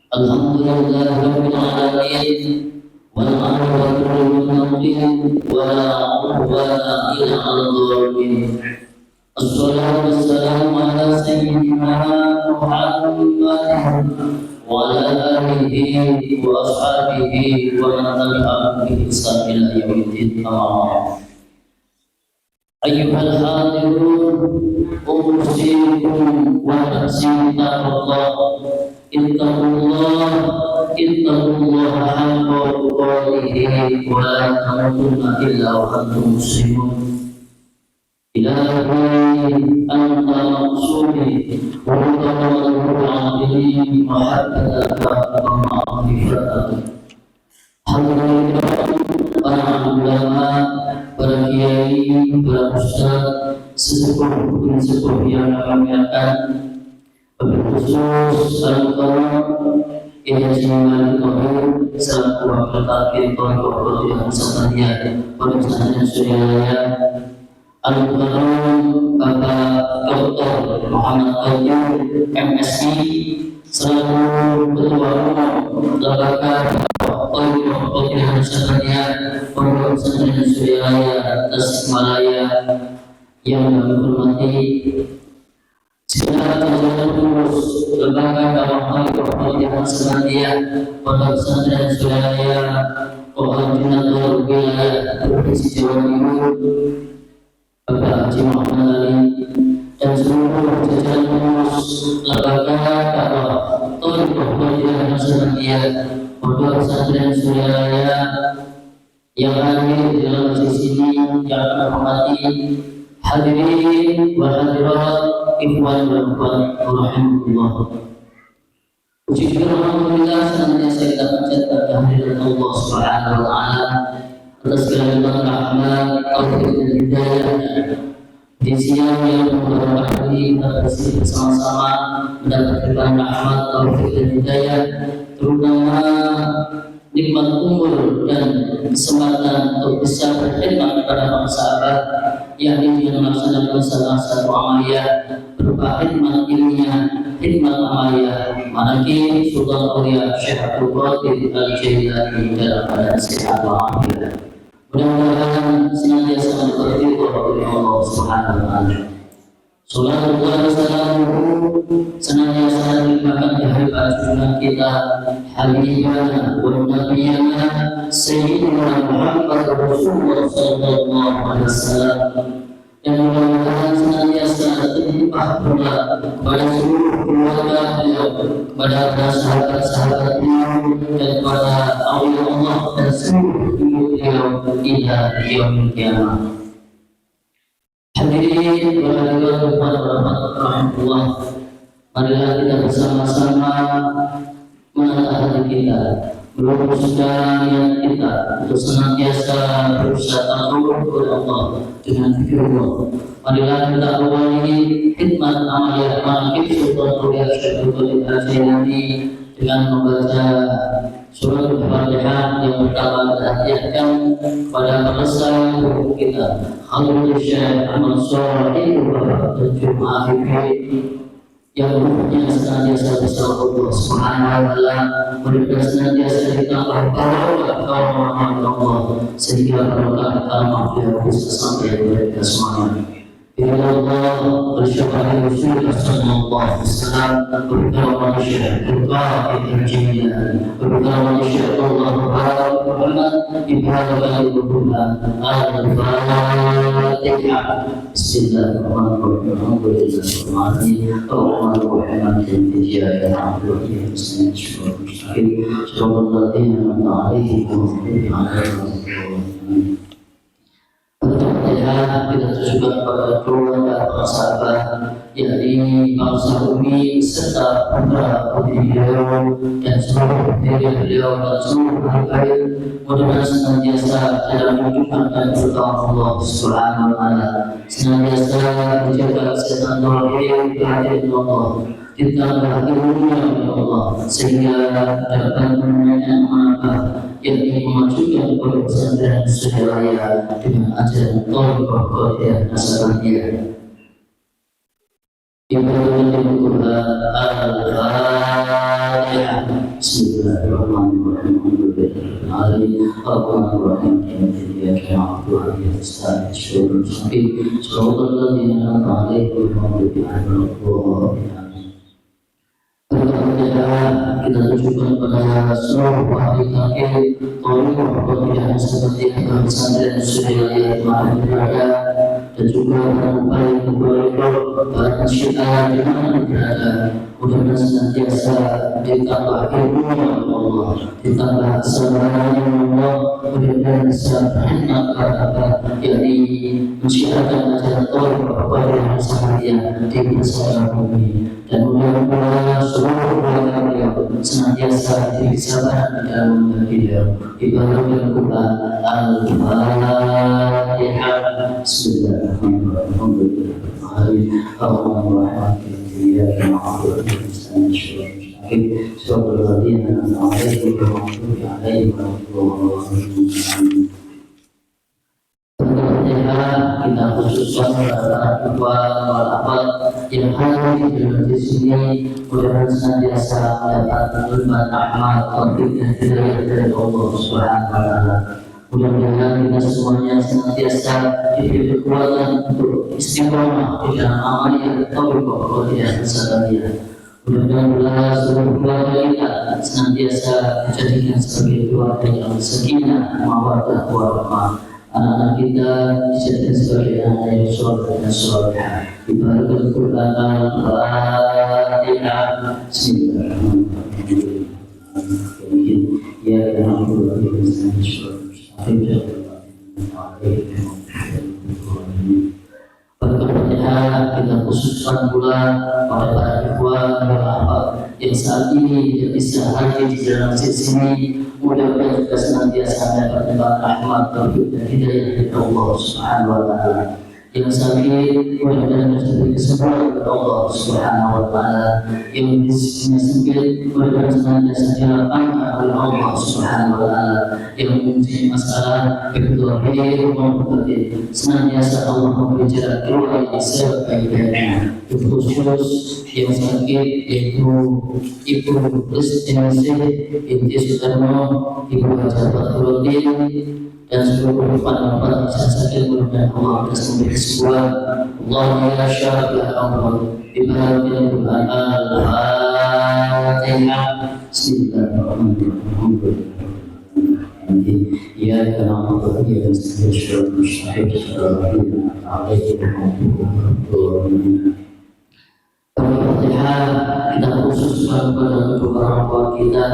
Alhamdulillah rabbil alamin wal aqibatu lil muttaqin wa la udwana illa 'alal zalimin. Assalatu wassalamu ala sayyidina Muhammadin wa ala alihi wa ashabihi wa man tabi'ahum bi ihsan ila yaumiddin. Ayyuhal hadirun, usikum wa nafsi taqullah. Ittaqullah haqqa tuqatih wa la tamutunna illa wa antum muslimun. Ilahi anta maqsudi wa taqabbal amali mahabbataka wa ma'rifataka. Alhamdulillah, para ulama, para kiai, para ustaz, sesepuh yang kami akan berkhusus al-Qur'an Ijazimah al-Qur'an selaku wakil takdir Qur'an yang sebenarnya perusahaan Surya Al-Qur'an Bapak Dr. Muhammad Qayyum MSI selaku ketua umum lembaga Qur'an yang sebenarnya perusahaan Surya Tasikmalaya yang kami hormati. Segala jalan lurus lembaga dakwah Qur'an yang sebenarnya Pondok Pesantren Surya Koordinator Wilayah Provinsi Jawa Timur Bapak Haji Muhammad Ali dan seluruh jajaran pengurus lembaga dakwah Qur'an yang sebenarnya Pondok Pesantren Surya yang hadir di dalam sisi ini yang kami hormati. Hadirin wa hadirat ikhwan wa akhwat rahimakumullah. Puji alhamdulillah senantiasa kita panjatkan kehadiran Allah Subhanahu wa taala atas segala rahmat, taufik dan hidayah. Di siang yang berbahagia kita bersama bersama mendapatkan rahmat, taufik dan hidayah, terutama nikmat umur dan kesempatan untuk bisa berkhidmat kepada para sahabat yang ingin melaksanakan salah satu amaliyah berupa khidmat ilmiah, khidmat amaliyah Manaqib Sultan Aulia Syekh Abdul Qadir Al-Jailani dalam keadaan sehat walafiat. Mudah-mudahan senantiasa bertaufiq oleh Allah Subhanahu wa taala. Sallallahu wasallam senantiasa dilimpahkan kehadiran junjungan kita Habibana wa Nabiyana Sayyidina Muhammad Rasulullah sallallahu alaihi wasallam, dan mudah-mudahan senantiasa terlimpah pula kepada seluruh keluarga beliau, kepada para sahabat-sahabat beliau dan kepada awliya Allah dan seluruh beliau hingga yaumil qiyamah. Hadirin wa hadirat rahmatullah, marilah kita bersama-sama menata hati kita, meluruskan niat kita untuk senantiasa berusaha taat kepada Allah dengan firman. Marilah kita awali khidmat amaliyah Manaqib Sultan Aulia Syekh Abdul Qadir Al-Jailani dengan membaca surat Al-Fatihah yang pertama kita pada selesai buku kita Khalil Syekh Ahmad Shorih dan Jumaah yang ruhnya senantiasa bersama Allah Subhanahu wa taala, mudah-mudahan senantiasa ditambah rahmat Allah sehingga barokah al-mahfirah bisa sampai kepada kita semuanya. Ya Allah, bersyukur Rasulullah sallallahu alaihi wasallam, berdoa manusia, berdoa berjaya, berdoa manusia Allah Muhammad ibadah berdoa al-Fatihah. Bismillahirrahmanirrahim. Alhamdulillahirrahmanirrahim. Ar-Rahmanirrahim. Al-Jannah al-Rahim. Kita tujukan kepada keluarga para sahabat, yakni bangsa Umi serta putra putri beliau dan seluruh diri beliau dan seluruh habaib. Mudah-mudahan senantiasa dalam kehidupan dan pertolongan Allah Subhanahu wa taala, senantiasa dijaga kesehatan rohani kehadiran Allah, kita berhati-hati ya Allah sehingga dapat menunaikan amanah yakni memajukan pondok pesantren Surya dengan ajaran Thariqah Qadiriyah Nasabandiyah. Ibadah Al-Fatihah. Bismillahirrahmanirrahim. Alhamdulillahirrahmanirrahim. Ar-Rahmanirrahim. Iyyaka na'budu wa iyyaka nasta'in. Shiratal ladzina an'amta 'alaihim ghairil maghdubi 'alaihim. Kita tujukan pada seluruh ahli takdir, tolong tidak seperti yang pesantren Suriah kemarin berada, dan juga para para syiah di mana berada, mudah-mudahan senantiasa ditambah ilmu Allah, ditambah kesabaran Allah, mudah-mudahan bisa berkhidmat kepada yakni mensiarkan ajaran Tuhan kepada yang seharian di masyarakat ini, dan mudah-mudahan seluruh keluarga beliau senantiasa diberi kesabaran di dalam beliau. Ibarat Al-Quran Al-Fatihah. Bismillahirrahmanirrahim. Ar-Rahmanirrahim. Iyyaka na'budu wa iyyaka nasta'in. Shiratal ladzina an'amta 'alaihim ghairil maghdubi 'alaihim waladdallin. Kita khususkan para ikhwan wal-akhwat yang hadir di sini, mudah-mudahan senantiasa mendapat nikmat rahmat taufik dan hidayah dari Allah Subhanahu wa taala. Mudah-mudahan kita semuanya senantiasa diberi kekuatan untuk istiqomah di dalam amal yang taufik Allah tidak bersalah. Mudah-mudahan seluruh keluarga kita senantiasa dijadikan sebagai keluarga yang sakinah, mawaddah warahmah. Anak-anak kita dijadikan sebagai anak yang soleh dan solehah. Ibarat Al-Quran Al-Fatihah. Bismillahirrahmanirrahim. Ya Allah, Al-Fatihah kita khususkan pula pada para ikhwan dan akhwat yang saat ini tidak bisa hadir di dalam masjid sini. Mudah-mudahan juga senantiasa mendapat rahmat, taufik dan hidayah dari Allah Subhanahu wa taala. Yang sakit mudah-mudahan diberi kesembuhan dari Allah Subhanahu wa taala. Yang rezekinya sempit mudah-mudahan senantiasa dilapangkan oleh Allah Subhanahu wa taala. Yang mempunyai masalah baik lahir maupun batin senantiasa Allah memberi jalan keluar yang sebaik-baiknya. Khusus yang sakit yaitu Ibu Kristiansi binti Sutarno, Ibu Hajar Fathruddin, dan seluruh para sakit mudah-mudahan Allah akan memberi kesembuhan. Allahumma ya syafi'al amr bibarakil Quran Al-Fatihah. Bismillahirrahmanirrahim. Iyyaka na'budu wa iyyaka nasta'in. Shiratal ladzina an'amta 'alaihim. Al-Fatihah kita khususkan kepada kedua orang tua kita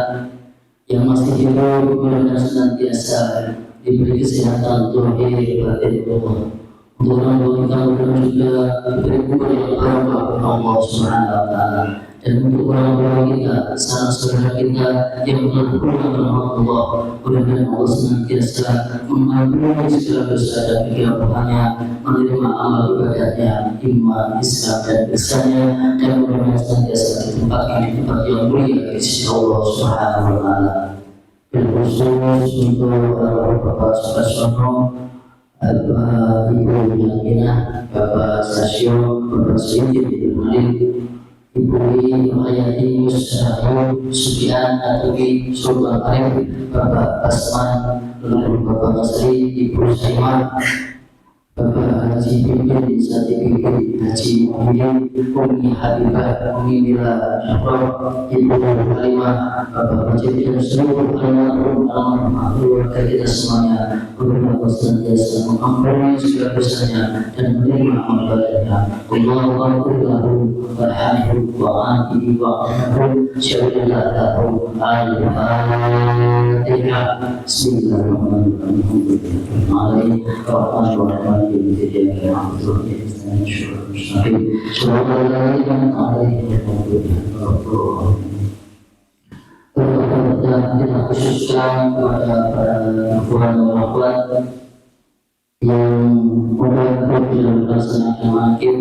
yang masih hidup, mudah-mudahan senantiasa diberi kesehatan zahir batin Allah. Untuk orang tua kita mudah-mudahan juga diberi umur yang barokah oleh Allah Subhanahu wa taala. Dan untuk orang tua kita, saudara kita yang telah pulang ke Allah, mudah-mudahan Allah senantiasa mengampuni segala dosa dan kegelapannya, menerima amal ibadahnya, iman, Islam dan ihsannya, dan mudah-mudahan senantiasa ditempatkan di tempat yang mulia di sisi Allah Subhanahu wa taala. Dan khusus untuk Bapak Sukarsono, Ibu Yakinah, Bapak Sasio, Bapak Siddiq Ibu Malik, Ibu Hayati Yusrahu Subian Atubi Sultan Arif, Bapak Asman, lalu Bapak Nasri, Ibu Saimah, Bapak Haji Bimbing, Sati Bimbing, Haji Muhyiddin, Umi Habibah, Umi Mila Syafroh, Ibu Halimah, Bapak Majid dan seluruh almarhum keluarga kita semuanya, mudah-mudahan senantiasa mengampuni segala dosanya dan menerima amal-amalnya. Allahu warhamhu wa'afihi wa'afihi syarrillahu al-Fatihah. Bismillahirrahmanirrahim. Kita khususkan kepada para ikhwan dan akhwat yang mudah-mudahan dalam melaksanakan manaqib,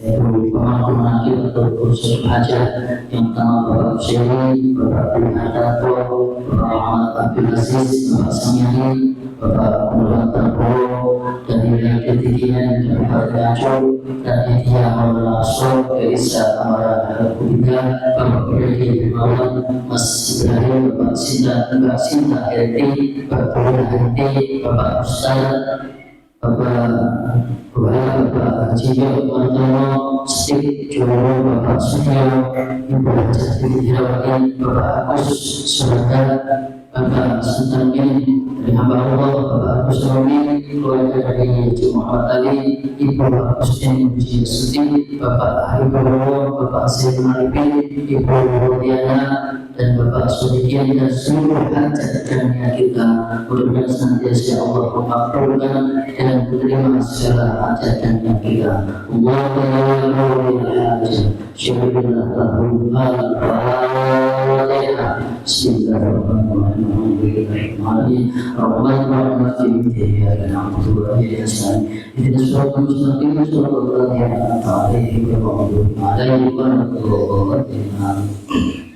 yaitu pemakaman manaqib atau kursus hajat yang pertama Bapak Syekh, Bapak Abdul Hadato, Bapak Muhammad Abdul Aziz, Bapak Samyani, Bapak Muhammad Tarbo, dan yang ketinggian dan berdacu dan dia melasuk Isa Amara Kuda Bapak Berdi Mawan Mas Ibrahim Bapak Sinta Henti Bapak Henti Bapak Ustaz Bapak Haji Martono Stik Joro Bapak Sutyo Ibu Hajat Herawati Bapak Agus Surada Bapak Sultanin dari hamba Allah Bapak Agus Romi keluarga dari Haji Muhammad Ali Ibu Agustin Muji Suti Bapak Habibullah Bapak Sayyid Marifin Ibu Rodiana dan Bapak Sudikian dan seluruh hajat dan kita mudah-mudahan senantiasa Allah memakbulkan dan menerima segala hajat dan kita. Allahumma ya hajat syukurlah lahu al-Fatihah. Bismillahirrahmanirrahim. Rahman-Rahim. Ya na'budu wa nasta'in. Ihdinas siratal mustaqim siratal ladzina an'amta 'alaihim ghairil maghdubi 'alaihim.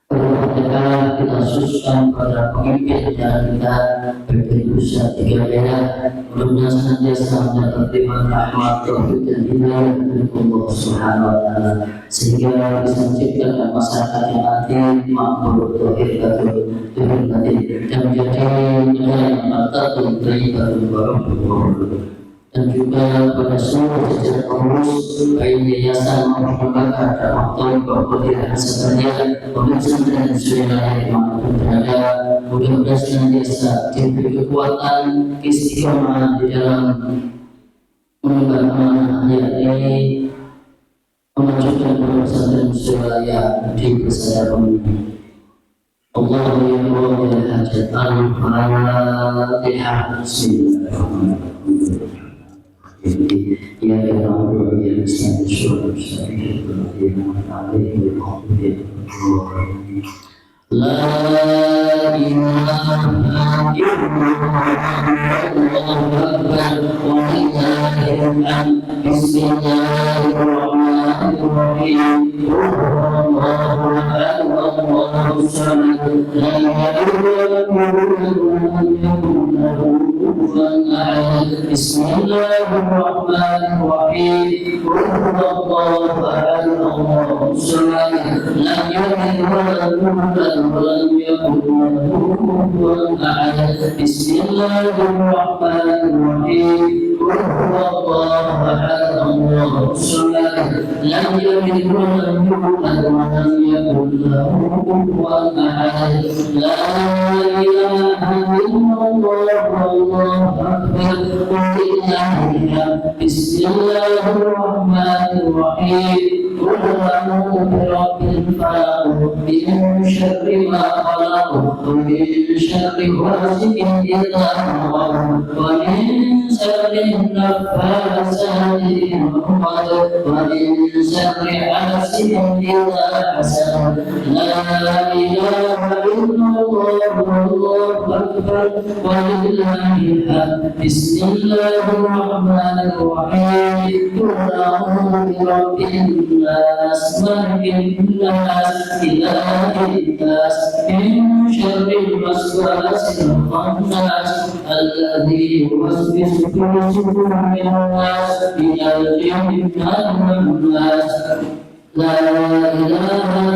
Kita khususkan pada pemimpin dan kita beribu tiga daerah mudah-mudahan senantiasa mendapat terima rahmat tauhid dan hidayah dari Allah Subhanahu wa taala sehingga bisa menciptakan masyarakat yang adil, makmur, tauhid dan menjadi negara yang martabatun thayyibatun warahmatullahi dan juga pada seluruh jajaran pengurus baik yayasan maupun lembaga dan waktu bahwa tidak sebenarnya pemirsa dan saudara yang dimanapun berada mudah-mudahan senantiasa diberi kekuatan istiqomah di dalam mengemban amanah yakni memajukan pesantren Surabaya di Persada Pemudi. Allah ya Allah ya hajat al-Fatihah. Bismillahirrahmanirrahim. Ya Allah ya Ustaz syukur syukur alaihi wa sallam. La ilaha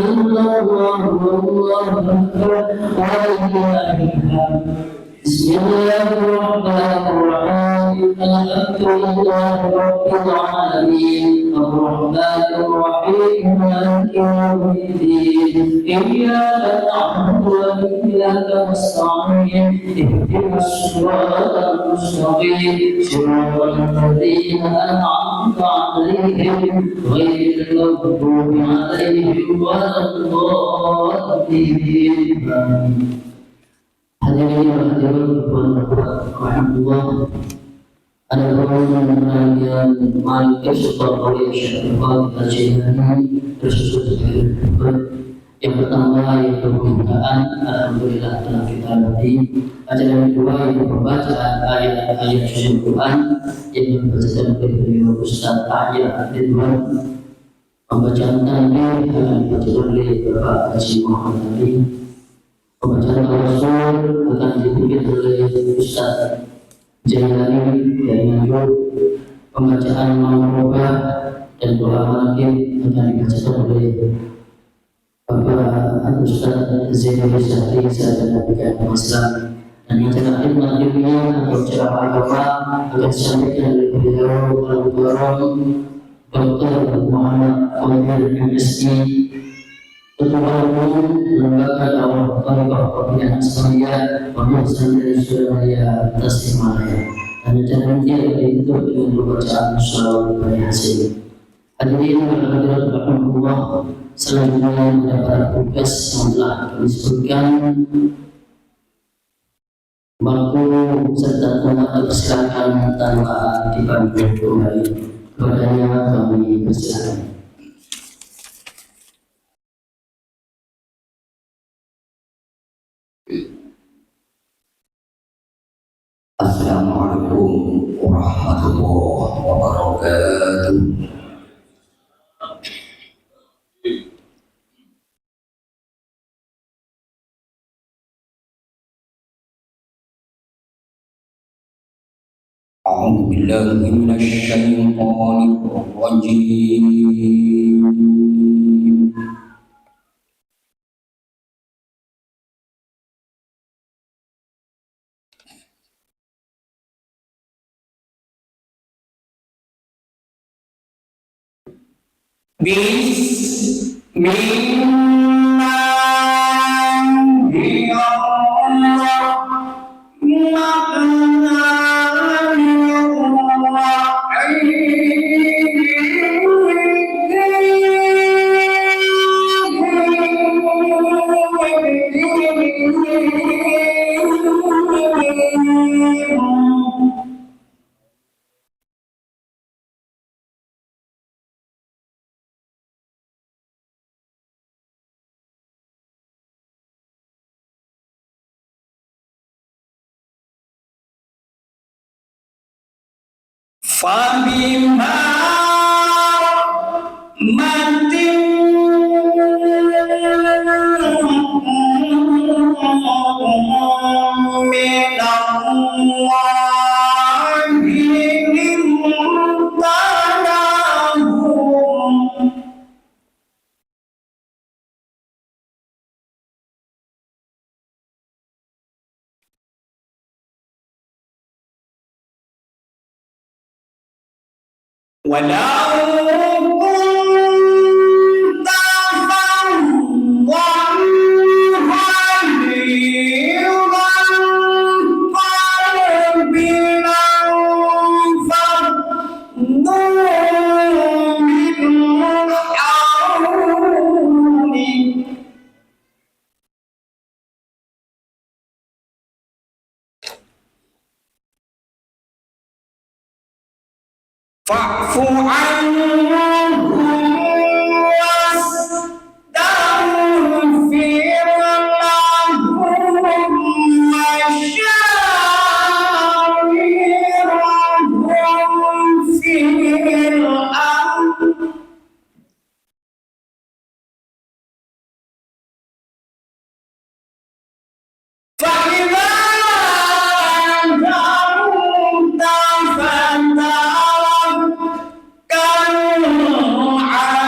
illallah Bismillahirrahmanirrahim. Bismillahirrahmanirrahim. Ada orang yang malik sebab oleh syaitan al-jilani tersusun yang pertama yaitu permintaan alhamdulillah telah kita latih. Ajaran kedua yaitu pembacaan ayat-ayat suci Quran yang dibacakan oleh beliau Ustaz Ahya Ridwan. Pembacaan takbir akan dibacakan oleh Bapak Haji Muhammad Ali. Pembacaan Rasul akan dipimpin oleh Ustaz jalani dan pembacaan ma'rufah dan doa makin akan dibacakan oleh Bapak Ustaz Zainul Syahri sahabat Nabi Islam, dan yang terakhir materi atau ceramah agama akan disampaikan oleh beliau Al-Mukarram Dr. Muhammad Fadil MSI, Ketua Umum Lembaga Dakwah Tariqah Pembinaan Asriyah Pembangunan dari Surabaya Tasikmalaya, dan acara ini ditutup dengan pembacaan Shalawat Yasin. Hadirin berhadirat rahmatullah, selanjutnya mendapat tugas yang telah disebutkan waktu serta tempat persilakan tanpa dibantu kembali kepadanya kami persilakan. Assalamualaikum warahmatullahi wabarakatuh. أعوذ بالله من الشيطان الرجيم. Fabima matin walau kunta fawwan ghalidhan qalbi lanfaddu min hawlik. Fa'fu anhum wastaghfir lahum wasyawirhum fil amr. فإذا أنزلت فتوكلوا على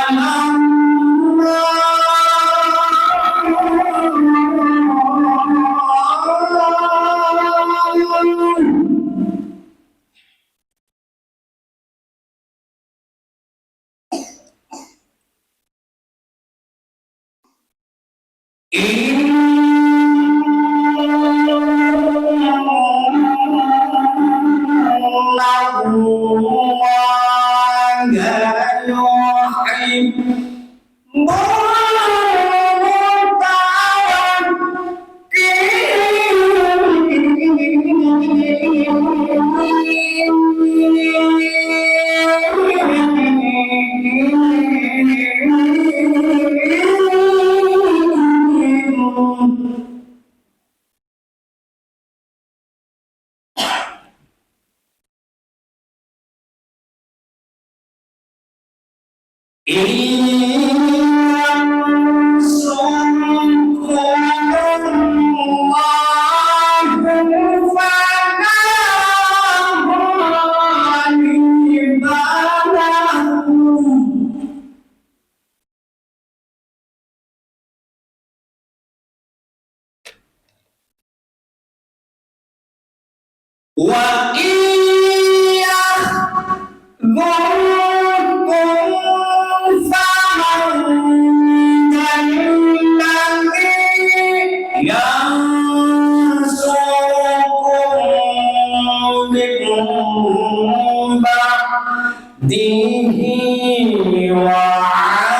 wa iyyahum faman alladhi yansurukum min ba'dihi wa 'ala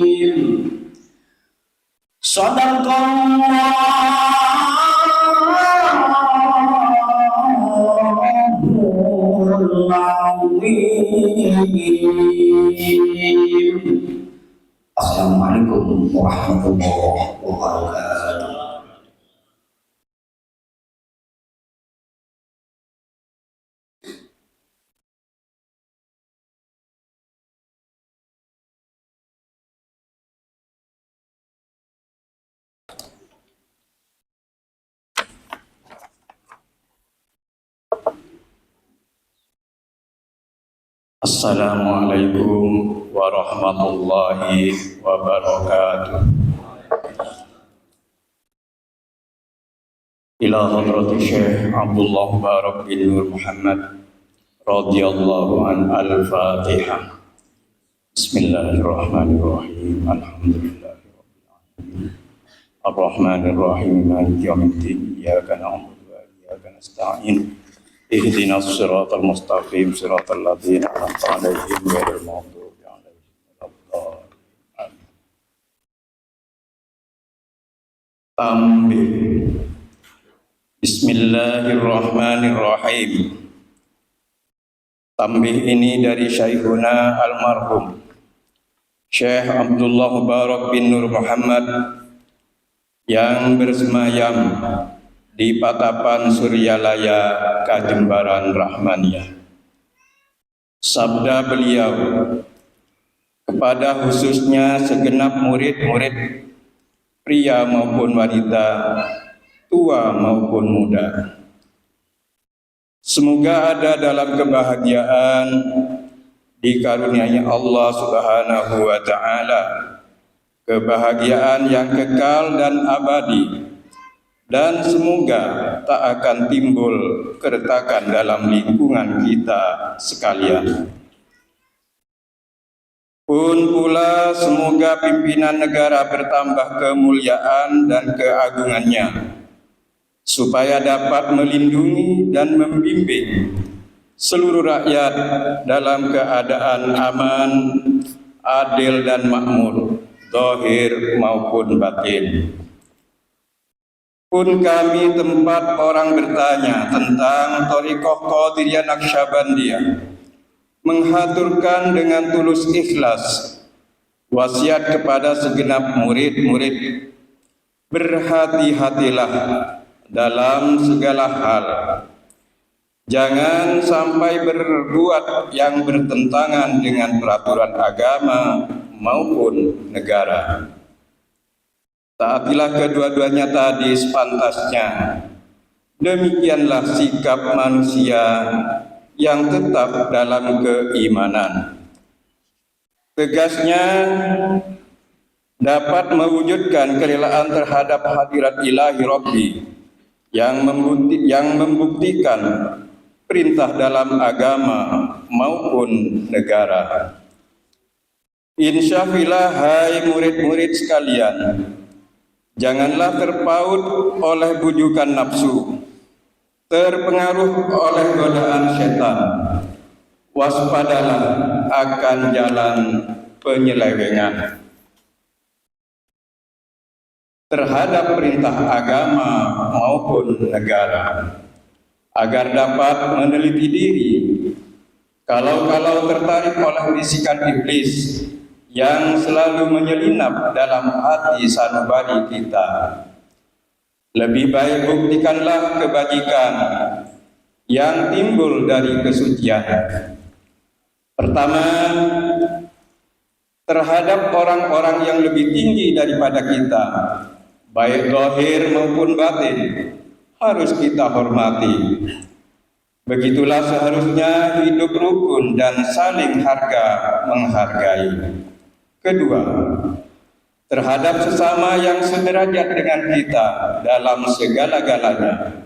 Allahi Assalamualaikum warahmatullahi wabarakatuh. Assalamualaikum warahmatullahi wabarakatuh. Ila hadrati Syekh Abdullah Barak bin Nur Muhammad radhiyallahu an al-Fatihah. Bismillahirrahmanirrahim. Alhamdulillahi rabbil alamin. Ar-Rahmanir Rahim. Maliki yaumiddin. Iyyaka na'budu wa iyyaka nasta'in. Ihdinas siratal mustaqim siratal ladzina an'amta 'alaihim ghairil maghdubi 'alaihim waladdallin. Tambih. Bismillahirrahmanirrahim. Tambih ini dari Syekhuna almarhum Syekh Abdullah Barak bin Nur Muhammad yang bersemayam di Patapan Suryalaya, Kajembaran Rahmaniyah. Sabda beliau kepada khususnya segenap murid-murid pria maupun wanita, tua maupun muda. Semoga ada dalam kebahagiaan dikaruniai Allah Subhanahu wa taala, kebahagiaan yang kekal dan abadi. Dan semoga tak akan timbul keretakan dalam lingkungan kita sekalian. Pun pula semoga pimpinan negara bertambah kemuliaan dan keagungannya, supaya dapat melindungi dan membimbing seluruh rakyat dalam keadaan aman, adil dan makmur, zahir maupun batin. Pun kami tempat orang bertanya tentang Thariqah Qadiriyah Naqsyabandiyah, menghaturkan dengan tulus ikhlas wasiat kepada segenap murid-murid, berhati-hatilah dalam segala hal. Jangan sampai berbuat yang bertentangan dengan peraturan agama maupun negara. Taatilah kedua-duanya tadi sepantasnya. Demikianlah sikap manusia yang tetap dalam keimanan. Tegasnya dapat mewujudkan kerelaan terhadap hadirat ilahi Rabbi yang membuktikan perintah dalam agama maupun negara. Insyaallah, hai murid-murid sekalian, janganlah terpaut oleh bujukan nafsu, terpengaruh oleh godaan setan. Waspadalah akan jalan penyelewengan terhadap perintah agama maupun negara, agar dapat meneliti diri kalau-kalau tertarik oleh bisikan iblis yang selalu menyelinap dalam hati sanubari kita. Lebih baik buktikanlah kebajikan yang timbul dari kesucian. Pertama, terhadap orang-orang yang lebih tinggi daripada kita, baik zahir maupun batin, harus kita hormati. Begitulah seharusnya hidup rukun dan saling harga menghargai. Kedua, terhadap sesama yang sederajat dengan kita dalam segala-galanya,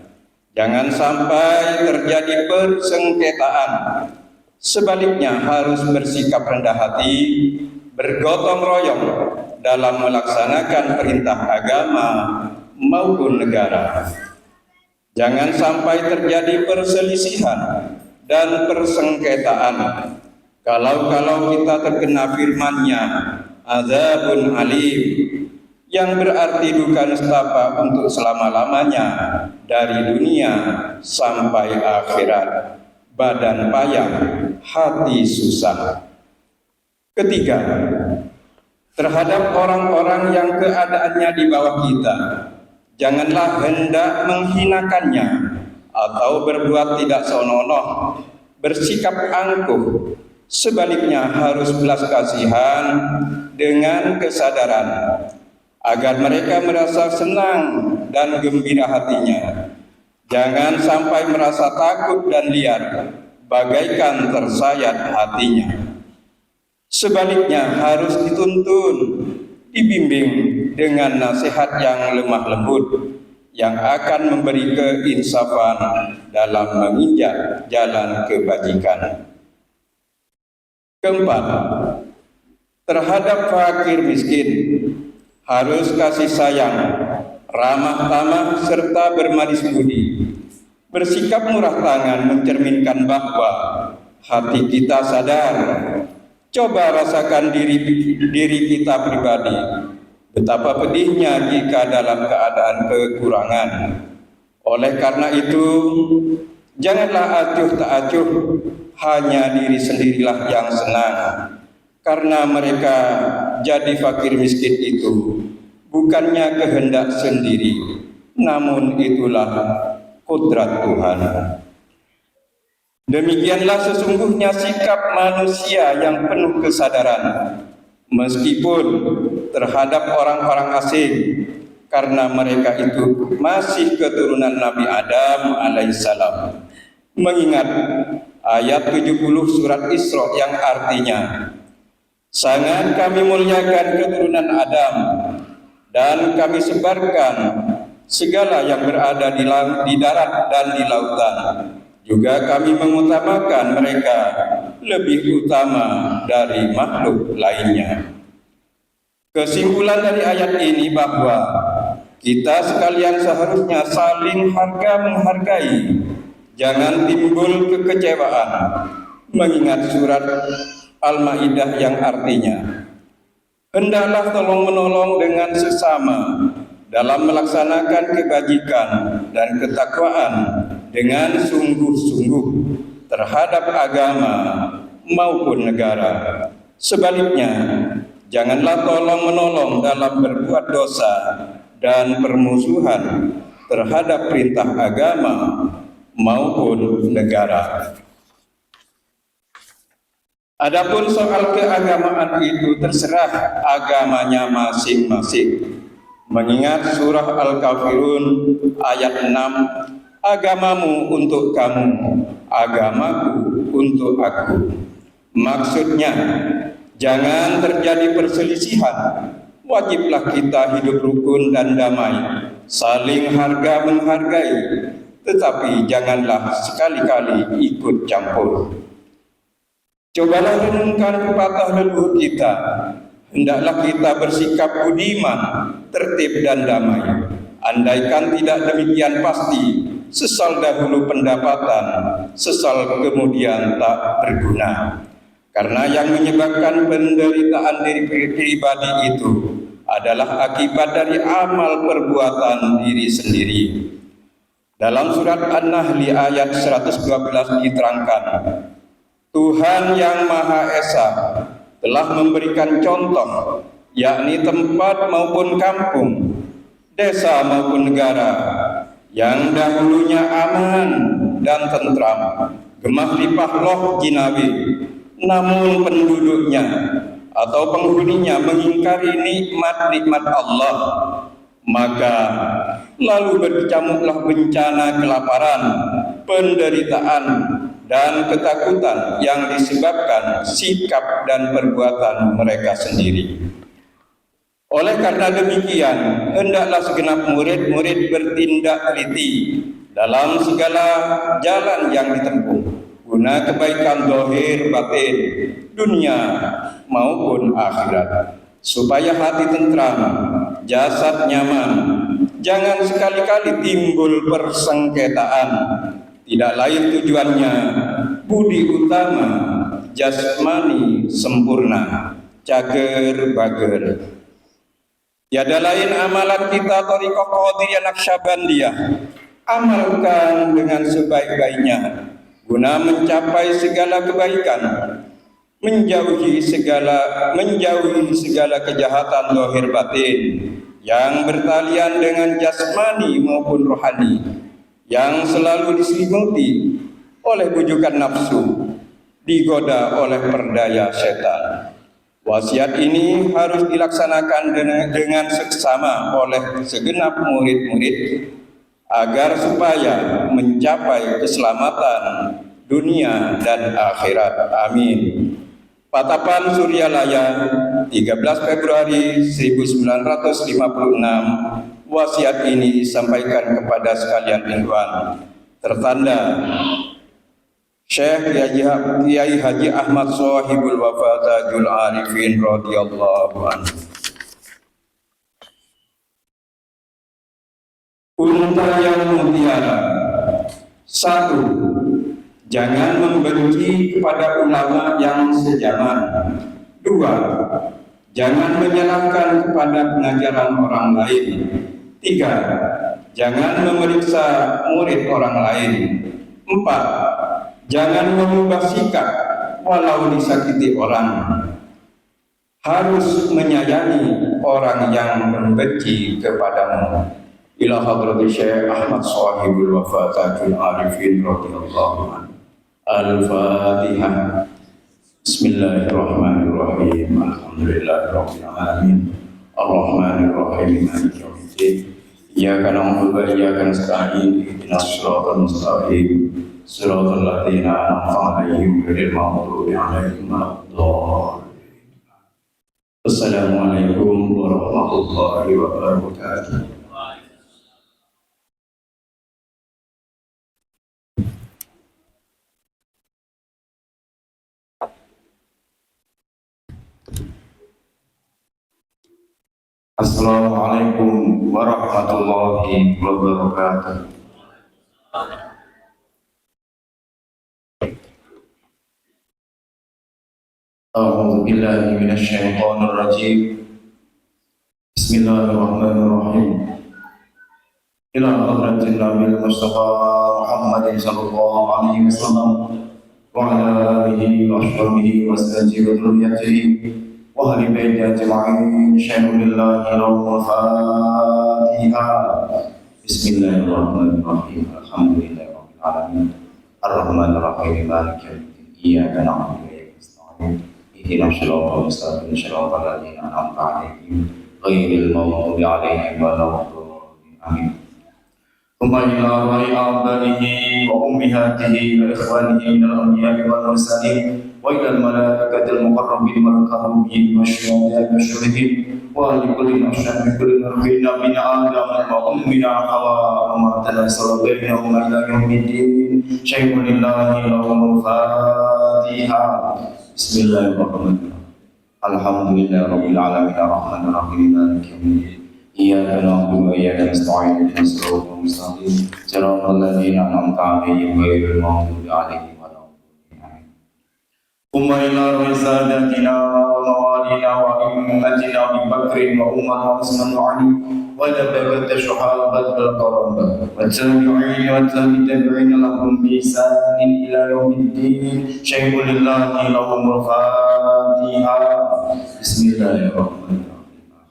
jangan sampai terjadi persengketaan. Sebaliknya harus bersikap rendah hati, bergotong royong dalam melaksanakan perintah agama maupun negara. Jangan sampai terjadi perselisihan dan persengketaan. Kalau kita terkena firman-Nya, azabun alim, yang berarti duka nestapa untuk selama-lamanya dari dunia sampai akhirat. badan payah, hati susah. Ketiga, terhadap orang-orang yang keadaannya di bawah kita, janganlah hendak menghinakannya atau berbuat tidak senonoh, bersikap angkuh. Sebaliknya harus belas kasihan dengan kesadaran, agar mereka merasa senang dan gembira hatinya. Jangan sampai merasa takut dan liar, bagaikan tersayat hatinya. Sebaliknya harus dituntun, dibimbing dengan nasihat yang lemah lembut, yang akan memberi keinsafan dalam menginjak jalan kebajikan. Keempat, terhadap fakir miskin harus kasih sayang, ramah tamah serta bermanis budi. Bersikap murah tangan mencerminkan bahwa hati kita sadar. Coba rasakan diri kita pribadi, betapa pedihnya jika dalam keadaan kekurangan. Oleh karena itu, janganlah acuh tak acuh, hanya diri sendirilah yang senang. Karena mereka jadi fakir miskin itu bukannya kehendak sendiri, namun itulah kodrat Tuhan. Demikianlah sesungguhnya sikap manusia yang penuh kesadaran, meskipun terhadap orang-orang asing, karena mereka itu masih keturunan Nabi Adam alaihissalam. Mengingat ayat 70 surat Isra yang artinya, sangat kami muliakan keturunan Adam, dan kami sebarkan segala yang berada di darat dan di lautan. Juga kami mengutamakan mereka lebih utama dari makhluk lainnya. Kesimpulan dari ayat ini bahwa kita sekalian seharusnya saling harga-menghargai. Jangan timbul kekecewaan mengingat surat Al-Maidah yang artinya, hendaklah tolong-menolong dengan sesama dalam melaksanakan kebajikan dan ketakwaan dengan sungguh-sungguh terhadap agama maupun negara. Sebaliknya, janganlah tolong-menolong dalam berbuat dosa dan permusuhan terhadap perintah agama maupun negara. Adapun soal keagamaan itu terserah agamanya masing-masing. Mengingat surah Al-Kafirun ayat 6, agamamu untuk kamu, agamaku untuk aku. Maksudnya, jangan terjadi perselisihan. Wajiblah kita hidup rukun dan damai, saling harga menghargai, tetapi janganlah sekali-kali ikut campur. Cobalah renungkan pepatah leluhur kita. Hendaklah kita bersikap budiman, tertib dan damai. Andaikan tidak demikian pasti, sesal dahulu pendapatan, sesal kemudian tak berguna. Karena yang menyebabkan penderitaan diri pribadi itu adalah akibat dari amal perbuatan diri sendiri. Dalam surat An-Nahl ayat 112 diterangkan, Tuhan yang Maha Esa telah memberikan contoh, yakni tempat maupun kampung, desa maupun negara, yang dahulunya aman dan tentram, gemah limpah loh jinawi, namun penduduknya atau penghuninya mengingkari nikmat-nikmat Allah, maka lalu berkecamuklah bencana kelaparan, penderitaan, dan ketakutan yang disebabkan sikap dan perbuatan mereka sendiri. Oleh karena demikian, hendaklah segenap murid-murid bertindak teliti dalam segala jalan yang ditempuh, guna kebaikan zahir batin, dunia maupun akhirat, supaya hati tentram, jasad nyaman. Jangan sekali-kali timbul persengketaan. Tidak lain tujuannya budi utama, jasmani sempurna, cager bager. Tiada lain amalan kita thariqah Qadiriyah Naqsyabandiyah. Amalkan dengan sebaik-baiknya, guna mencapai segala kebaikan, menjauhi segala kejahatan zahir batin yang bertalian dengan jasmani maupun rohani, yang selalu diselimuti oleh bujukan nafsu, digoda oleh perdaya setan. Wasiat ini harus dilaksanakan dengan seksama oleh segenap murid-murid agar supaya mencapai keselamatan dunia dan akhirat. Amin. Patapan Suryalaya, 13 Februari 1956. Wasiat ini disampaikan kepada sekalian Ikhwan. Tertanda Syekh Kiai Haji Ahmad Shahibul Wafa Tajul Arifin radhiyallahu anhu. Unta yang mutiara. 1. Jangan membenci kepada ulama yang sejaman. 2. Jangan menyalahkan kepada pengajaran orang lain. 3. Jangan memeriksa murid orang lain. 4. Jangan mengubah sikap walau disakiti orang. Harus menyayangi orang yang membenci kepadamu. Ila hadrati Syekh Ahmad Shahibul Wafa Tajul Arifin radhiyallahu anhu. Al-Fatihah. Bismillahirrahmanirrahim. Alhamdulillahirabbil alamin. Arrahmanir rahim. Maliki yaumiddin. Iyyaka na'budu wa iyyaka nasta'in. Ihdinas siratal mustaqim. Siratal ladzina an'amta 'alaihim ghairil maghdubi 'alaihim waladdallin. Assalamualaikum warahmatullahi wabarakatuh. Assalamualaikum warahmatullahi wabarakatuh. A'udzu billahi minasy syaithanir rajim. Bismillahirrahmanirrahim. Ila hadratin Nabil Mustafa Muhammadin sallallahu alaihi wasallam wa ala alihi wa sahbihi wa dzurriyyatihi wa ahli baiti ajma'in. Syaikhulillah lahul Fatihah. Bismillahirrahmanirrahim. Alhamdulillahirabbil alamin. Arrahmanir rahim. Maliki yaumiddin. Iyyaka na'budu wa iyyaka nasta'in. Ihdinas siratal mustaqim. Siratal ladzina an'amta 'alaihim ghairil maghdubi 'alaihim waladdallin. Amin. Thumma ila abadihi wa ummihatihi wa ikhwanihi minal anbiya'i wal mursalin wa ila al-malaikatil muqarrabin wal karubin wasyuhada'i wasyuhidin wa li kulli nafsin kulli nafsin min adam wa ummina hawa wa ma tanasala bainahum ila yaumiddin. Syaikhulillah lahul Fatihah. Bismillahirrahmanirrahim. Alhamdulillahirabbil alamin. Arrahmanir rahim. Maliki yaumiddin. Iyyaka na'budu wa iyyaka nasta'in. Ihdinas siratal mustaqim. Siratal ladzina an'amta 'alaihim ghairil maghdubi 'alaihim waladdallin. Umma ila risalatina wa mawalina wa immatina Abi Bakrin wa Umar wa Utsman wa Ali wa labagat shuhabatul karam wa tabi'in wa tabi'in lahum bi ihsanin ila yaumiddin. Syaikhulillah lahumul Fatihah. Bismillahirrahmanirrahim.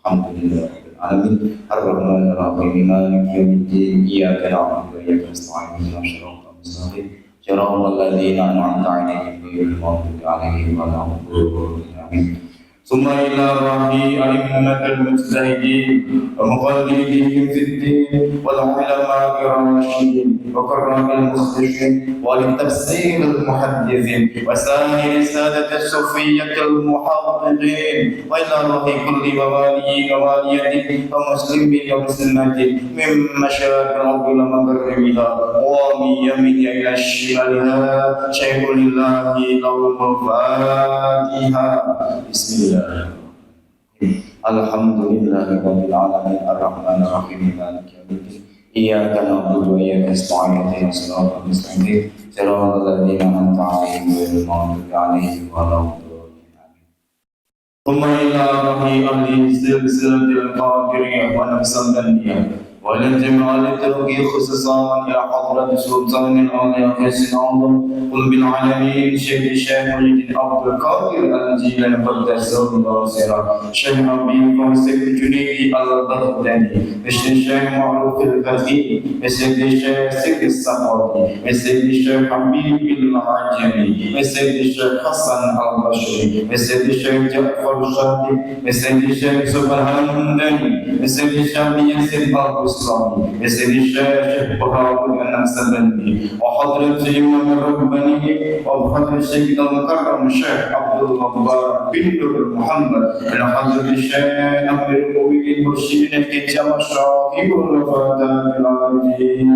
Alhamdulillah Amin. Ar-Rahmanir Rahim. Maliki yaumiddin. Iyyaka na'budu wa iyyaka nasta'in. Ihdinas siratal mustaqim. Siratal ladzina an'amta 'alaihim ghairil maghdubi 'alaihim waladdallin. Amin. Tsumma ila rahi a'immatil mujtahidin wa muqallidihim fid din wal ulama'i ar-rasyidin wa qarra'il muslimin wal tafsiril muhaddithin wa sa'ir sadatis sufiyyatil muhaddiqin wa ila rahi kulli waliyin wa waliyatin wa muslimin wa muslimatin min masyayikh al-ulama maghribiha wa min yaminiha ila shimaliha. Syaikhulillah lahul Fatihah. Bismillah. Alhamdulillahirabbil alamin. Arrahmanir rahim. Maliki yaumiddin. Iyyaka na'budu wa iyyaka nasta'in. Ihdinas siratal mustaqim. Siratal ladzina an'amta 'alaihim ghairil maghdubi 'alaihim waladdallin. Thumma ila rahi ahli silsilatil qadiriyah wa naqsabandiyah ولنجمع للترقي خصوصا إلى حضرة سلطان الأولياء قيس الأعظم قطب العالمين شيخ الشيخ محي عبد القادر الجيلاني قدس الله سره شيخ ربيع قاسم الجنيدي البغدادي مثل الشيخ معروف الفتحي مثل الشيخ سيد الصحابي مثل الشيخ حبيب العجمي مثل الشيخ حسن البشري مثل الشيخ جعفر الشاطئ مثل الشيخ سبحان الهمداني مثل الشيخ ياسر البصري مثل الشيخ بهاء النسبندي وحضرة الإمام الرباني وحضرة الشيخ المكرم الشيخ عبد الغفار بن محمد وحضرة الشيخ أمير المؤمنين المرشدين الكتاب الشافعي والفتاة العارفين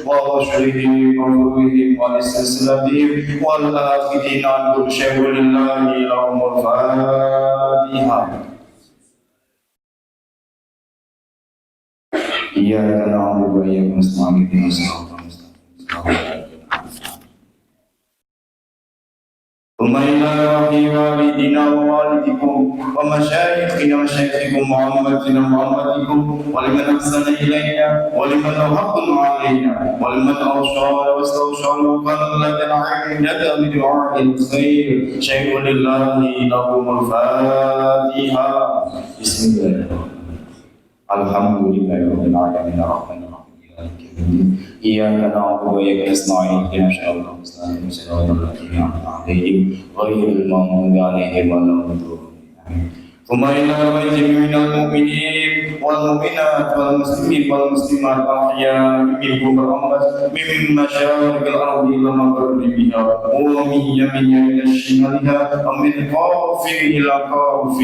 وأشرهم وفروهم ولسلسلتهم والآخذين عن كل شيء ولله لهم الفاتحة. إياك نعبد وإياك نستعين اهدنا الصراط المستقيم ثم إلى والدنا ووالدكم ومشايخنا ومشايخكم وعمتنا وعمتكم ولمن أحسن إلينا ولمن له حق علينا ولمن أوصانا واستوصانا وقلدنا عندك بدعاء الخير شيء لله لهم الفاتحة. بسم الله الرحمن الرحيم. الحمد لله رب العالمين الرحمن الرحيم مالك يوم الدين إياك نعبد وإياك نستعين اهدنا الصراط المستقيم صراط الذين أنعمت عليهم غير المغضوب عليهم ولا الضالين. ثم إلى جميع المؤمنين والمؤمنات والمسلمين والمسلمات الأحياء منكم والأموات من مشارق الأرض إلى مغربها ومن يمينها إلى شمالها ومن قاف إلى قاف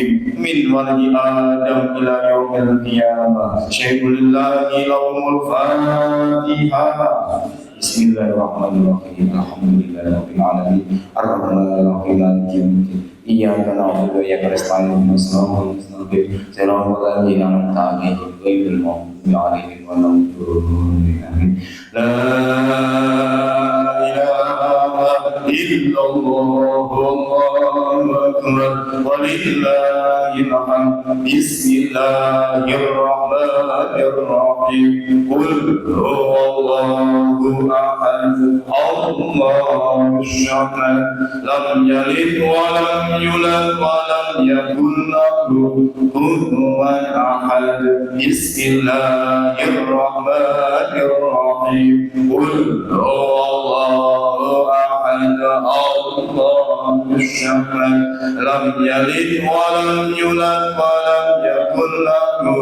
من ولد آدم إلى يوم القيامة شيء لله لهم الفاتحة. بسم الله الرحمن الرحيم الحمد لله رب العالمين الرحمن الرحيم مالك يوم الدين إياك نعبد وإياك نستعين اهدنا الصراط المستقيم صراط الذين أنعمت عليهم غير المغضوب عليهم ولا الضالين. لا إله إلا الله والله أكبر ولله الحمد. بسم الله الرحمن الرحيم قل هو الله أحد الله الصمد لم يلد ولم يولد ولم يكن له كفوا أحد. بسم الله الرحمن الرحيم قل هو الله أحد الله الصمد لم يلد ولم يولد ولم يكن له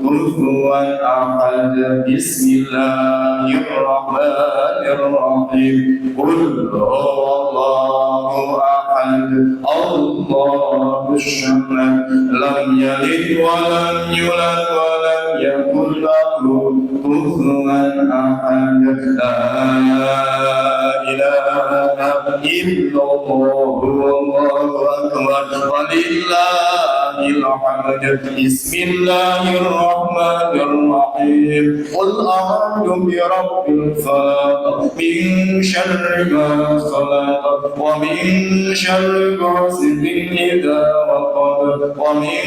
كفوا أحد. بسم الله الرحمن الرحيم قل هو الله أحد الله الصمد لم يلد ولم يولد ولم يكن له كفوا أحد. لا إله إلا الله والله أكبر ولله الحمد. بسم الله الرحمن الرحيم قل أعوذ برب الفلق من شر ما خلق ومن شر غاسق إذا وقب ومن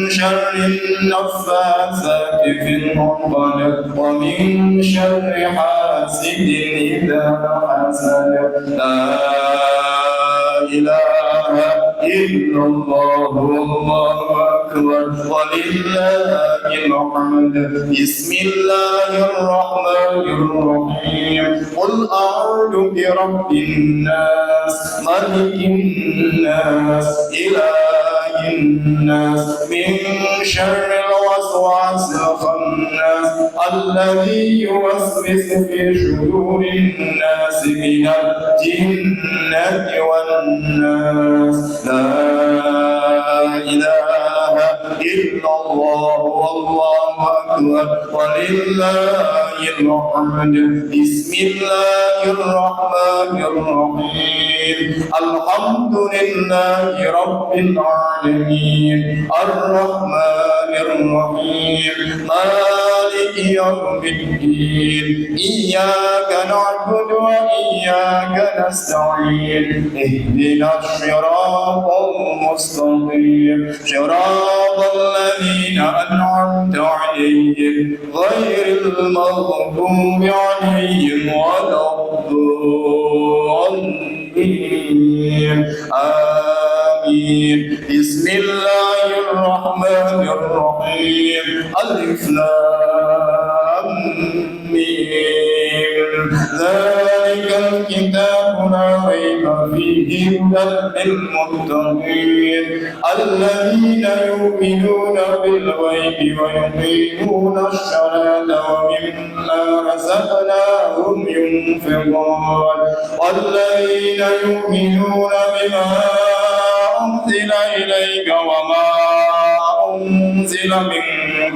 شر النفاثات في العقد ومن شر حاسد إذا حسد. لا إله إلا الله والله أكبر ولله الحمد. بسم الله الرحمن الرحيم قل أعوذ برب الناس ملك الناس إله الناس من شر الوسواس الخناس الذي يوسوس في صدور الناس من الجنة والناس. لا إله إلا الله والله أكبر ولله الحمد. بسم الله الرحمن الرحيم الحمد لله رب العالمين الرحمن الرحيم مالك يوم الدين إياك نعبد وإياك نستعين اهدنا الصراط المستقيم صراط الذين أنعمت عليهم غير المغضوب عليهم ولا الضالين آمين. بسم الله الرحمن الرحيم ألف لام ميم ذلك الكتاب لا ريب فيه هدى للمتقين الذين يؤمنون بالغيب ويقيمون الصلاة ومما رزقناهم ينفقون والذين يؤمنون بما أنزل إليك وما أنزل من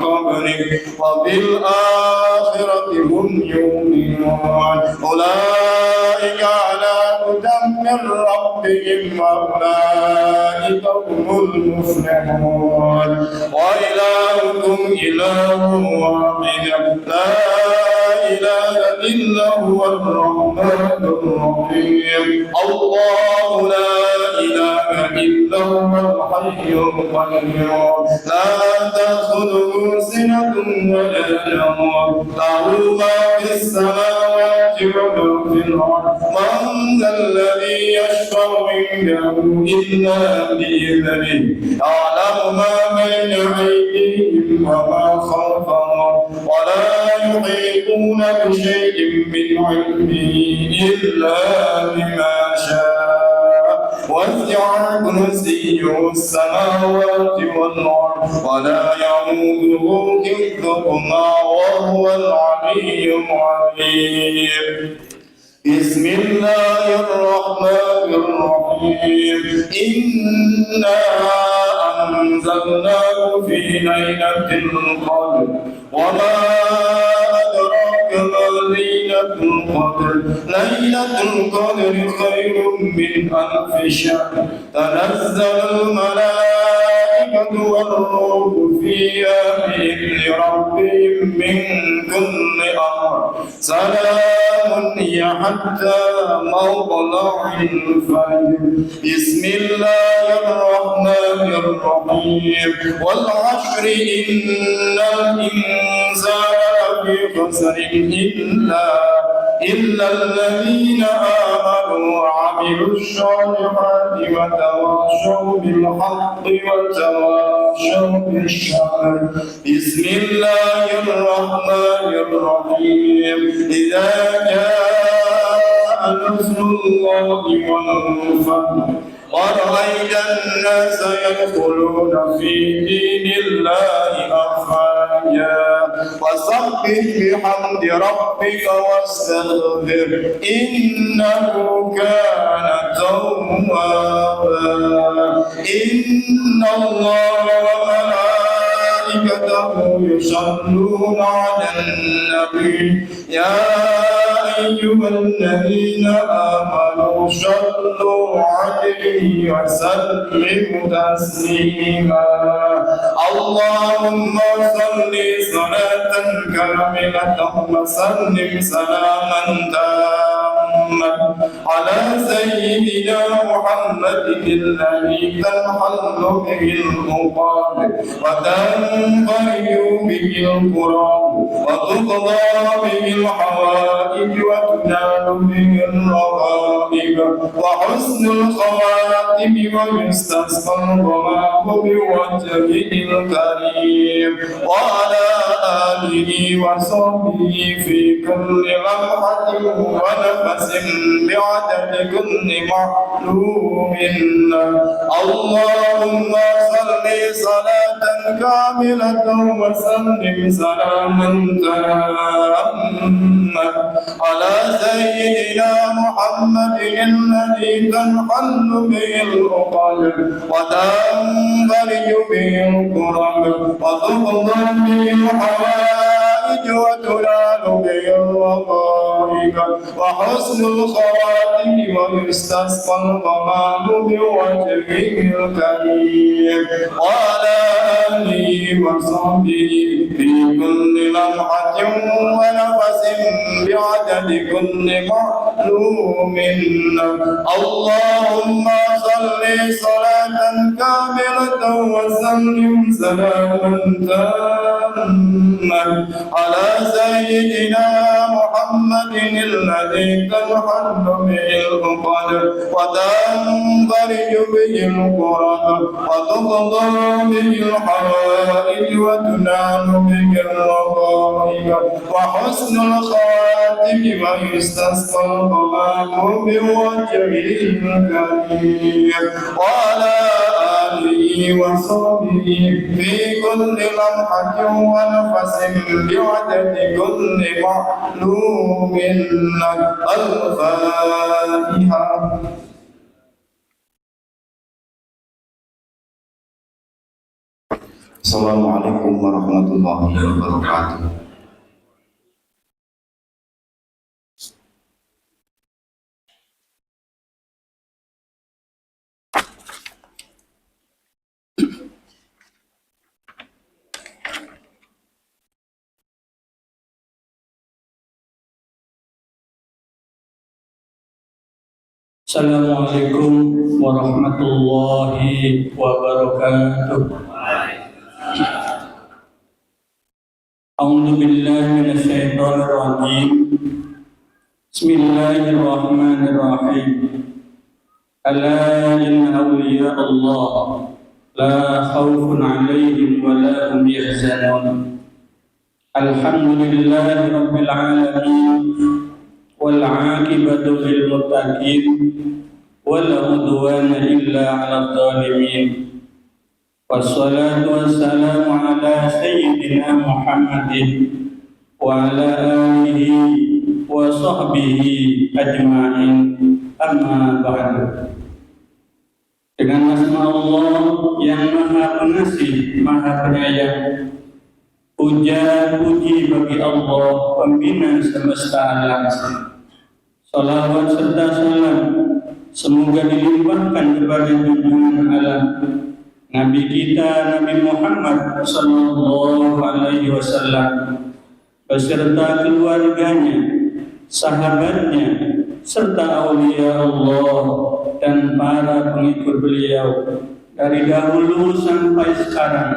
قبلك وبالآخرة هم يؤمنون أولئك على هدى من ربهم وأولئك هم المفلحون وإلهكم إله واحد لا إله إلا هو الرحمن الرحيم الله لا إله إلا هو الحي القيوم لا تأخذه سنة ولا نوم له ما في السماوات وما في الأرض من ذا الذي يشفع عنده إلا بإذنه يعلم ما بين أيديهم وما خلفهم ولا يحيطون بشيء من علمه إلا بما شاء وسع كرسيه السماوات والأرض ولا يعوده حفظهما وهو العلي العظيم. بسم الله الرحمن الرحيم إنا أنزلناه في ليلة القدر وما أدراك ما ليلة القدر ليلة القدر خير من ألف شهر تنزل الملائكة والروح فيها بإذن ربهم من كل أمر سلام هي حتى مطلع الفجر. بسم الله الرحمن الرحيم والعشر إن الإنسان لفي خسر إلا الذين آمنوا وعملوا الصالحات وتواصوا بالحق وتواصوا بالصبر. بسم الله الرحمن الرحيم إذا جاء نصر الله والفتح ورأيت الناس يدخلون في دين الله أفواجا فسبح بحمد ربك واستغفر إنه كان توابا. إن الله وملائكته يصلون على النبي يا أيها الذين آمنوا صلوا عليه وسلموا تسليما. اللهم صل صلاة كاملة وسلم سلاما تاما على سيدنا محمد الذي تنحل به العقاب وتنفرج به القرآن وتقضى به الحوائج وتنال به الرغائب وحسن الخواتم ويستسقى الغمام بوجهه الكريم وعلى آله وصحبه في كل لمحة ونفس بعدد كل معلوم. اللهم صل صلاة كاملة وسلم سلاما تاما على سيدنا محمد الذي تنحل به العقد وتنفرج به الكرب وتقضى به الحوائج وتنال به الرغائب رضائك وحسن الخواتم ويستسقى الغمام بوجهه الكريم وعلى آله وصحبه في كل لمحة ونفس بعدد كل معلوم لك اللهم صل صلاة كاملة وسلم سلاما تاما على سيدنا محمد الذي تنحل به العقد وتنفرج به الكرب وتقضى به الحوائج وتنال به الرقائب وحسن الخاتم ويستسقى الغمام بوجهه الكريم وعلى آله وصحبه في كل لمحة ونفس بعدد كل معلوم لك الفاتحة. Assalamualaikum warahmatullahi wabarakatuh. Assalamualaikum warahmatullahi wabarakatuh. A'udzu billahi minasyaitonir rajim. Bismillahirrahmanirrahim. Ala inna awliya Allah la khaufun 'alaihim wa la hum yahzanun. Alhamdulillahi rabbil alamin. Wal 'aqibatu lil muttaqin wala udwana illa 'alal zalimin. Wassalatu wassalamu ala sayyidina Muhammadin wa ala alihi wa sahbihi ajma'in. Amma ba'du. Dengan nama Allah yang Maha Pengasih, Maha Penyayang, puja puji bagi Allah pembina semesta alam. Salawat serta salam semoga dilimpahkan kepada junjungan alam Nabi kita Nabi Muhammad sallallahu alaihi wasallam beserta keluarganya, sahabatnya, serta aulia Allah dan para pengikut beliau dari dahulu sampai sekarang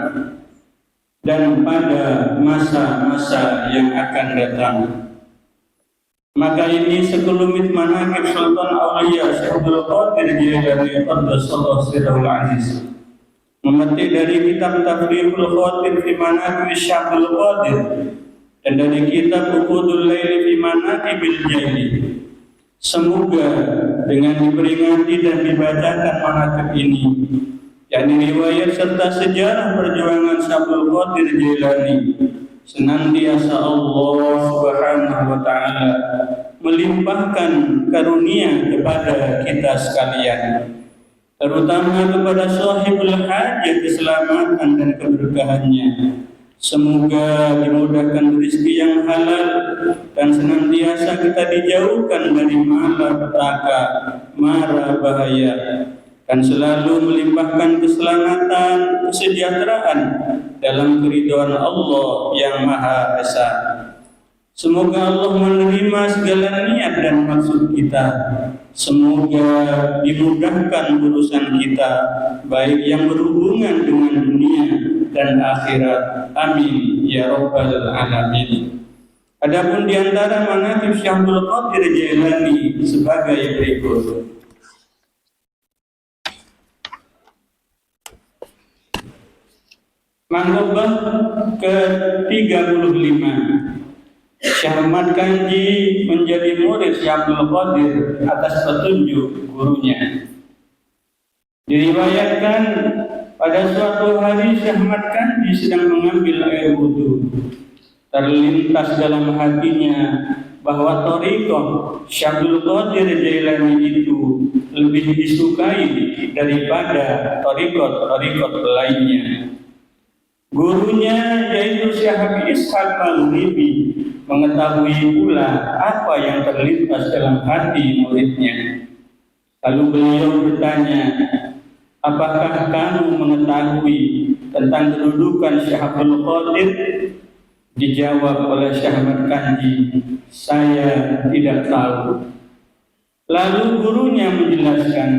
dan pada masa-masa yang akan datang. Maka ini sekelumit manaqib Sultan Aulia Syekh Abdul Qadir Jailani qaddasallahu sirrahul aziz, memetik dari kitab Tafriqul Khatir fi Manaqib Syekh Abdul Qadir dan dari kitab Uqudul Laili fi Manaqibil Jaili. Semoga dengan diperingati dan dibacakan manaqib ini, yakni riwayat serta sejarah perjuangan Syekh Abdul Qadir Jailani, senantiasa Allah Subhanahu wa taala melimpahkan karunia kepada kita sekalian, terutama kepada sahibul hajat keselamatan dan keberkahannya. Semoga dimudahkan rezeki yang halal dan senantiasa kita dijauhkan dari malapetaka, mara bahaya, dan selalu melimpahkan keselamatan, kesejahteraan dalam keridhaan Allah yang Maha Esa. Semoga Allah menerima segala niat dan maksud kita. Semoga dimudahkan urusan kita, baik yang berhubungan dengan dunia dan akhirat. Amin ya rabbal alamin. Adapun di antara manaqib Syekh Abdul Qadir Jailani sebagai berikut. Manaqib ke-35. Syekh Ahmad Kanji menjadi murid Syekh Abdul Qadir atas petunjuk gurunya. Diriwayatkan pada suatu hari Syekh Ahmad Kanji sedang mengambil air wudu. Terlintas dalam hatinya bahwa thariqah Syekh Abdul Qadir Jailani itu lebih disukai daripada thariqat lainnya. Gurunya yaitu Syekh Ishaq Maghribi mengetahui pula apa yang terlintas dalam hati muridnya. Lalu beliau bertanya, apakah kamu mengetahui tentang kedudukan Syekh Abdul Qadir? Dijawab oleh Syekh Ahmad Kanji, saya tidak tahu. Lalu gurunya menjelaskan,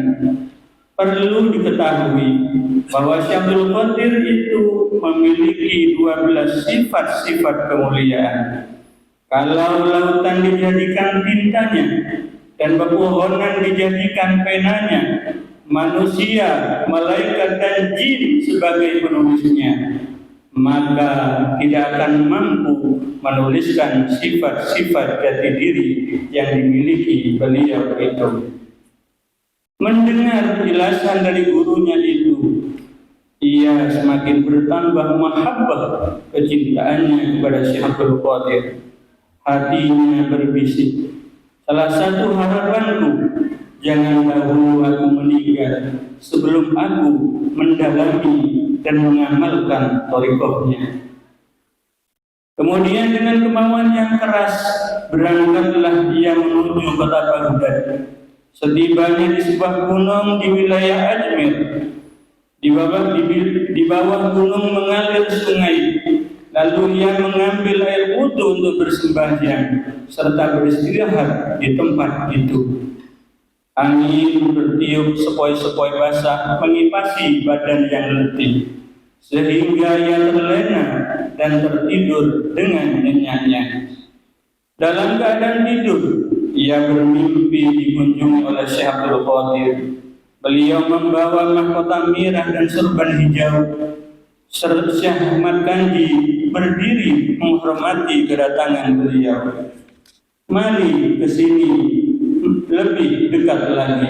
perlu diketahui bahwa Syekh Abdul Qadir itu memiliki 12 sifat-sifat kemuliaan. Kalau lautan dijadikan tintanya dan pepohonan dijadikan penanya, manusia, malaikat dan jin sebagai penulisnya, maka tidak akan mampu menuliskan sifat-sifat jati diri yang dimiliki beliau itu. Mendengar penjelasan dari gurunya itu, ia semakin bertambah mahabbah kecintaannya kepada Syekh Abdul Qadir. Hatinya berbisik, salah satu harapanku, jangan dahulu aku meninggal sebelum aku mendalami dan mengamalkan thariqahnya. Kemudian dengan kemauan yang keras, berangkatlah ia menuju kota Baghdad. Setibanya di sebuah gunung di wilayah Ajmer, di bawah gunung mengalir sungai. Lalu ia mengambil air wudhu untuk bersembahyang serta beristirahat di tempat itu. Angin bertiup sepoi-sepoi basah mengipasi badan yang letih, sehingga ia terlena dan tertidur dengan nyenyaknya. Dalam keadaan tidur, ia bermimpi dikunjungi oleh Syekh Abdul Qadir. Beliau membawa mahkota merah dan sorban hijau. Syekh Ahmad Kanji berdiri menghormati kedatangan beliau. Mari ke sini lebih dekat lagi,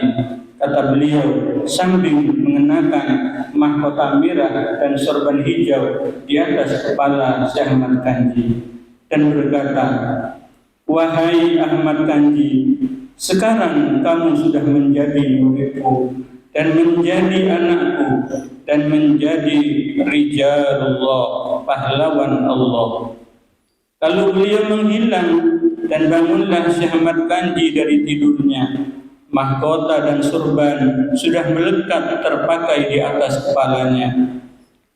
kata beliau sambil mengenakan mahkota merah dan sorban hijau di atas kepala Syekh Ahmad Kanji dan berkata, wahai Ahmad Kanji, sekarang kamu sudah menjadi muridku dan menjadi anakku dan menjadi rijalullah, pahlawan Allah. Lalu beliau menghilang dan bangunlah Syekh Ahmad Kanji dari tidurnya. Mahkota dan surban sudah melekat terpakai di atas kepalanya.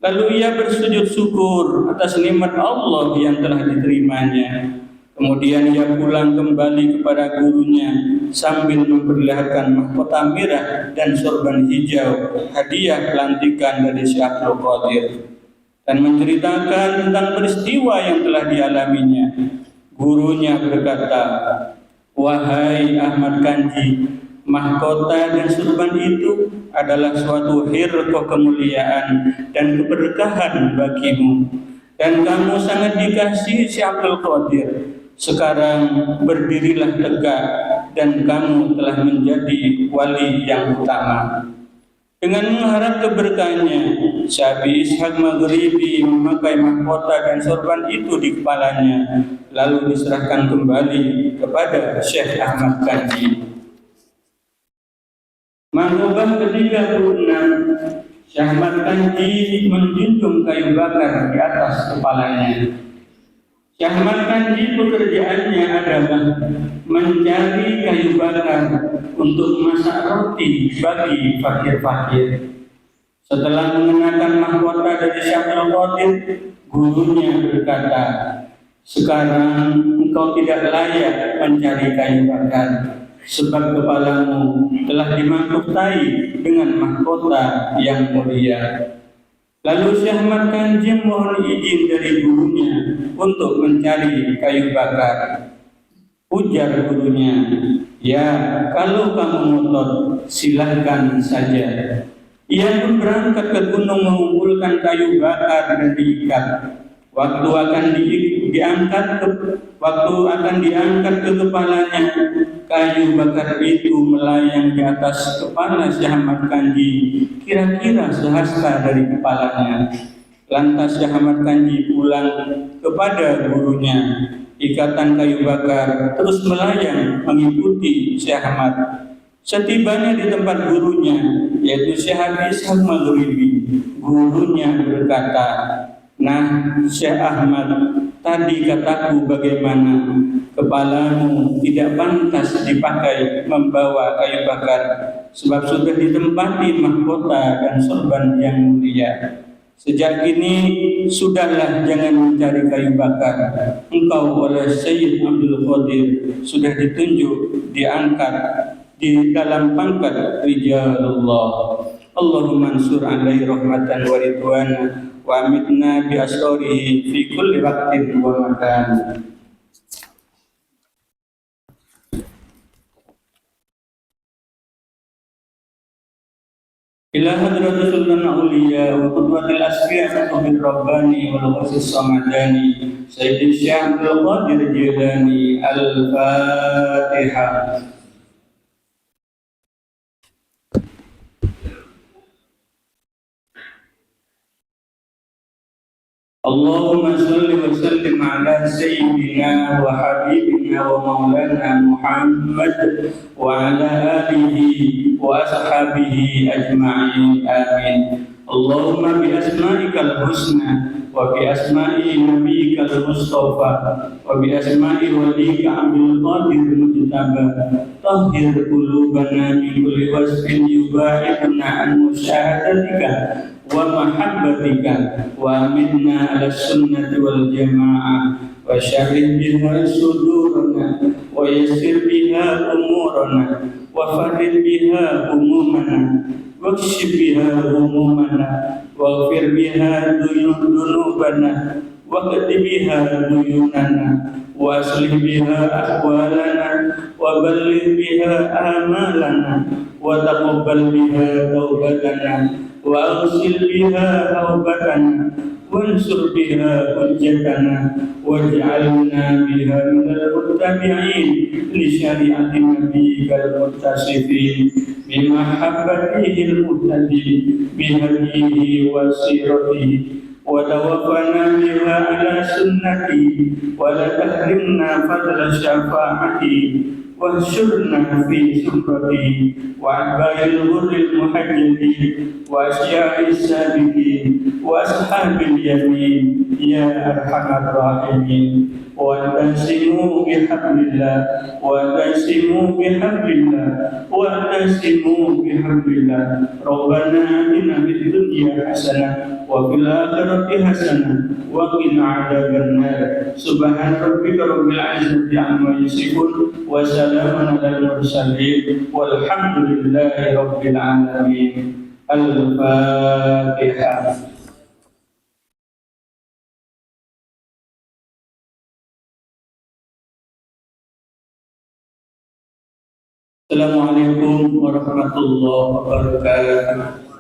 Lalu ia bersujud syukur atas nikmat Allah yang telah diterimanya. Kemudian ia pulang kembali kepada gurunya sambil memperlihatkan mahkota merah dan sorban hijau, hadiah pelantikan dari Syekh Abdul Qadir, dan menceritakan tentang peristiwa yang telah dialaminya. Gurunya berkata, wahai Ahmad Kanji, mahkota dan sorban itu adalah suatu hirqah kemuliaan dan keberkahan bagimu, dan kamu sangat dikasihi Syekh Abdul Qadir. Sekarang berdirilah tegak dan kamu telah menjadi wali yang utama. Dengan mengharap keberkahannya, Syekh Ishaq Maghribi memakai mahkota dan sorban itu di kepalanya, lalu diserahkan kembali kepada Syekh Ahmad Kanji. Manhubah ke-36, Syekh Ahmad Kanji menjunjung kayu bakar di atas kepalanya. Syekh Ahmad Kanji pekerjaannya adalah mencari kayu bakar untuk masak roti bagi fakir-fakir. Setelah mengenakan mahkota dari Syekh Abdul Qadir, gurunya berkata, sekarang engkau tidak layak mencari kayu bakar, sebab kepalamu telah dimangkutai dengan mahkota yang mulia. Lalu Syekh Ahmad Kanji mohon izin dari gurunya untuk mencari kayu bakar. Ujar gurunya, ya kalau kamu ngotot silahkan saja. Ia pun berangkat ke gunung mengumpulkan kayu bakar dan diikat. Waktu akan diangkat ke kepalanya, kayu bakar itu melayang di atas kepala Syekh Ahmad Kanji, kira-kira sehasta dari kepalanya. Lantas Syekh Ahmad Kanji pulang kepada gurunya. Ikatan kayu bakar terus melayang mengikuti Syekh Ahmad. Setibanya di tempat gurunya, yaitu Syekh Ishaq Maghribi, gurunya berkata, Nah, Syekh Ahmad, tadi kataku bagaimana kepalamu tidak pantas dipakai membawa kayu bakar, sebab sudah ditempati mahkota dan sorban yang mulia. Sejak kini sudahlah jangan mencari kayu bakar. Engkau oleh Sayyid Abdul Qadir sudah ditunjuk, diangkat di dalam pangkat rijalullah. Allahumma ansur alaihi rahmatan wa ridwana wa amitna bi asrarihi fi kulli waqtin wa makan. Ila hadratul sultan auliya wa qudwatil asfiya bil rabbani wal ghasis samadani sayyidi syekh Abdul Qadir Jilani. Al-Fatihah. Allahumma salli wa sallim ala sayyidina wa habibina wa maulana Muhammad wa ala alihi wa ashabihi ajma'in. Amin. Allahumma bi asma'ikal husna wa bi asma'i nabiyyikal mustafa wa bi asma'i waliyika Abdul Qadir Mujtaba tahhir qulubana min kulli wasfin yubaiduna an musyahadatika wa mahabbatika wa aminna ala sunnati wal jamaah wa syarih biha sudurana wa yassir biha umurana wa farid biha umumana wa kshif biha umumana wa ghfir biha dunubana wa qadi biha duyunana wa aslih biha ahwalana wa balligh biha amalana wa taqabbal biha taubatana wa arsil biha taubatana wansur biha hujjatana waj'alna biha minal muttabi'in li syari'ati nabiyyikal muttasifin bimahabbatihi al-muhtadi bihadihi wa siratihi wa tawaffana biha ala sunnati wa la tahrimna fadla syafa'ati واحشرنا في سكرته وأتباع الغر المحجلين وأشياء السابقين وأصحاب اليمين يا أرحم الراحمين واعتصموا بحبل الله واعتصموا بحبل الله واعتصموا بحبل الله ربنا آتنا في الدنيا حسنة وفي الآخرة حسنة وقنا عذاب النار سبحان ربك رب العزة عما يصفون وسلام على المرسلين والحمد لله رب العالمين. الفاتحة. Assalamualaikum warahmatullahi wabarakatuh.